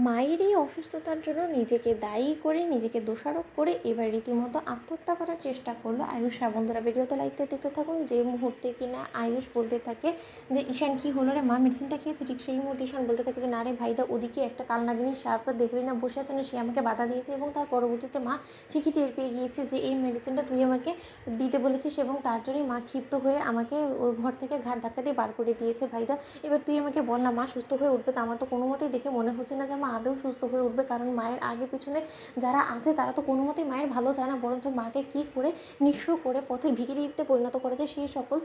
মায়ের এই অসুস্থতার জন্য নিজেকে দায়ী করে, নিজেকে দোষারোপ করে এবার রীতিমতো আত্মহত্যা করার চেষ্টা করলো আয়ুষ। হ্যাঁ বন্ধুরা, ভিডিওতে লাইক দিয়ে দেখতে থাকুন। যে মুহূর্তে কিনা আয়ুষ বলতে থাকে যে ঈশান কি হলো রে মা, মেডিসিনটা খেয়েছে, ঠিক সেই মুহূর্তে ঈশান বলতে থাকে যে না রে ভাইদা, ওদিকে একটা কালনাগিনী সাপ দেখলি না বসে আছে না, সে আমাকে বাধা দিয়েছে। এবং তার পরবর্তীতে মা ঠিকই টের পেয়ে গিয়েছে যে এই মেডিসিনটা তুই আমাকে দিতে বলেছিস, এবং তার জন্যই মা ক্ষিপ্ত হয়ে আমাকে ওই ঘর থেকে ঘাট ধাক্কা দিয়ে বার করে দিয়েছে। ভাইদা, এবার তুই আমাকে বল না, মা সুস্থ হয়ে উঠবে তো? আমার তো কোনো মতেই দেখে মনে হচ্ছে না যে মা আদৌ সুস্থ হয়ে উঠবে, কারণ মায়ের আগে পিছনে যারা আছে তারা তো কোনো মতেই মায়ের ভালো চায় না, বরঞ্চ মাকে কী করে নিঃস্ব করে পথের ভিখিরিতে পরিণত করেছে সেই সকল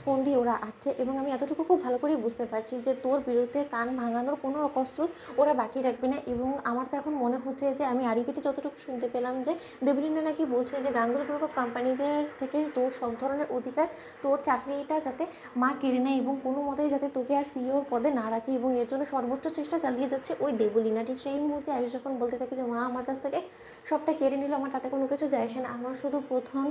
ফোন দিয়ে ওরা আসছে। এবং আমি এতটুকু খুব ভালো করেই বুঝতে পারছি যে তোর বিরুদ্ধে কান ভাঙানোর কোনো কসরত ওরা বাকি রাখবে না। এবং আমার তো এখন মনে হচ্ছে যে আমি আরিপিতে যতটুকু শুনতে পেলাম যে দেবলিনা নাকি বলছে যে গাঙ্গুলি গ্রুপ অফ কোম্পানিজের থেকে তোর সব ধরনের অধিকার, তোর চাকরিটা যাতে মা কেড়ে নেয় এবং কোনো মতেই যাতে তোকে আর সিইওর পদে না রাখে, এবং এর জন্য সর্বোচ্চ চেষ্টা চালিয়ে যাচ্ছে ওই দেবলীনা। ঠিক সেই মুহূর্তে আয়ুষ যখন বলতে থাকে যে মা আমার কাছ থেকে সবটা কেড়ে নিল, আমার তাতে কোনো কিছু যায় আসে না, আমার শুধু প্রথম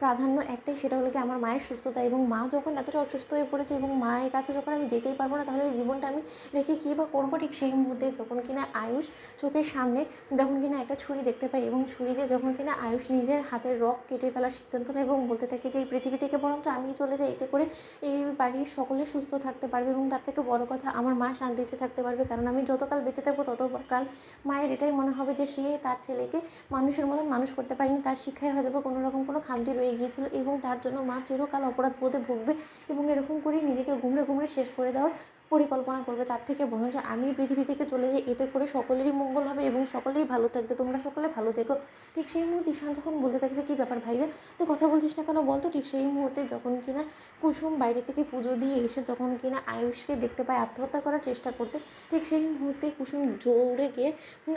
প্রাধান্য একটাই, সেটা হলো কি আমার মায়ের সুস্থতা। এবং মা যখন এতটা অসুস্থ হয়ে পড়েছে এবং মায়ের কাছে যখন আমি যেতেই পারবো না, তাহলে জীবনটা আমি রেখে কী বা করবো। ঠিক সেই মুহূর্তে যখন কিনা আয়ুষ চোখের সামনে যখন কিনা একটা ছুরি দেখতে পাই, এবং ছুরিতে যখন কিনা আয়ুষ নিজের হাতের রক কেটে ফেলার সিদ্ধান্ত নেয় এবং বলতে থাকে যে এই পৃথিবী থেকে বরঞ্চ আমি চলে যাই, এতে করে এই বাড়ির সকলে সুস্থ থাকতে পারবে, এবং তার থেকে বড় কথা আমার মা শান্তিতে থাকতে পারবে। কারণ আমি যতকাল বেঁচে থাকবো ততকাল মায়ের এটাই মনে হবে যে সে তার ছেলেকে মানুষের মতন মানুষ করতে পারেনি, তার শিক্ষায় হয়তো কোনো রকম কোনো খামতি রয়ে গিয়েছিল, এবং তার জন্য মা চিরকাল অপরাধ বোধে ভুগবে, এবং এরকম করেই নিজেকে গুমড়ে গুমড়ে শেষ করে দেওয়ার পরিকল্পনা করবে। তার থেকে বরঞ্চ আমি পৃথিবী থেকে চলে যাই, এতে করে সকলেরই মঙ্গল হবে এবং সকলেই ভালো থাকবে, তোমরা সকলে ভালো থেকো। ঠিক সেই মুহূর্তে ঈশান যখন বলতে থাকছে কী ব্যাপার ভাইরা, তুই কথা বলছিস না কেন বলতো? ঠিক সেই মুহূর্তে যখন কিনা কুসুম বাইরে থেকে পুজো দিয়ে এসে যখন কিনা আয়ুষকে দেখতে পায় আত্মহত্যা করার চেষ্টা করতে, ঠিক সেই মুহূর্তে কুসুম জোরে গিয়ে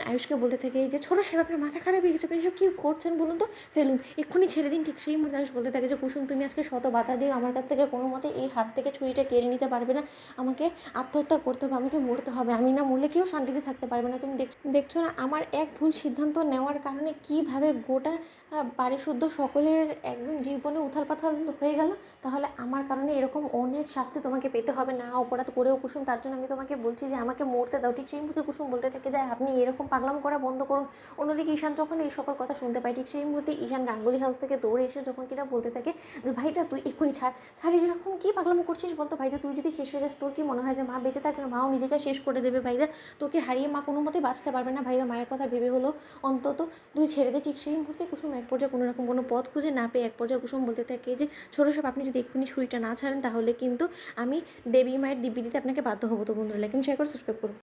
আয়ুষকে বলতে থাকে যে ছোটো সাহেব, আপনার মাথা খারাপ হয়ে গেছে, আপনি এসব কী করছেন বলুন তো, ফেলুন, এক্ষুনি ছেড়ে দিন। ঠিক সেই মুহূর্তে আয়ুষ বলতে থাকে যে কুসুম, তুমি আজকে শত বাধা দিয়ে আমার কাছ থেকে কোনো মতে এই হাত থেকে ছুরিটা কেড়ে নিতে পারবে না, আমাকে আত্মহত্যা করতে হবে, আমাকে মরতে হবে, আমি না মরলে কেউ শান্তিতে থাকতে পারবে না। তুমি দেখছো না আমার এক ভুল সিদ্ধান্ত নেওয়ার কারণে কীভাবে গোটা বাড়িশুদ্ধ সকলের একদম জীবনে উথাল পাথাল হয়ে গেল, তাহলে আমার কারণে এরকম অনেক শাস্তি তোমাকে পেতে হবে, না অপরাধ করেও কুসুম, তার জন্য আমি তোমাকে বলছি যে আমাকে মরতে দাও। ঠিক সেই মুহূর্তে কুসুম বলতে থাকে যে আপনি এরকম পাগলাম করা বন্ধ করুন। অন্যদিকে ঈশান যখন এই সকল কথা শুনতে পায়, ঠিক সেই মুহূর্তে ঈশান গাঙ্গুলি হাউস থেকে দৌড়ে এসে যখন কিনা বলতে থাকে যে ভাইদা তুই এক্ষুনি ছাড়, এরকম কী পাগলাম করছিস বলতো ভাইদা, তুই যদি শেষ হয়ে যাস তোর কি মনে হয় যে মা বেঁচে থাকবে? মাও নিজেকে শেষ করে দেবে ভাইদা, তোকে হারিয়ে মা কোনো মতেই বাঁচতে পারবে না ভাইদা, মায়ের কথা ভেবে হলো অন্তত তুই ছেড়ে দে। ঠিক সেই মুহূর্তে কুসুম এক পর্যায়ে কোনো রকম কোনো পথ খুঁজে না পেয়ে এক পর্যায়ে কুসুম বলতে থাকে যে ছোটো সাহেব, আপনি যদি এক্ষুনি ছুরিটা না ছাড়েন তাহলে কিন্তু আমি দেবী মায়ের দিব্যি দিতে আপনাকে বাধ্য হবো। তো বন্ধুরা, লাইক শেয়ার করে সাবস্ক্রাইব করুন।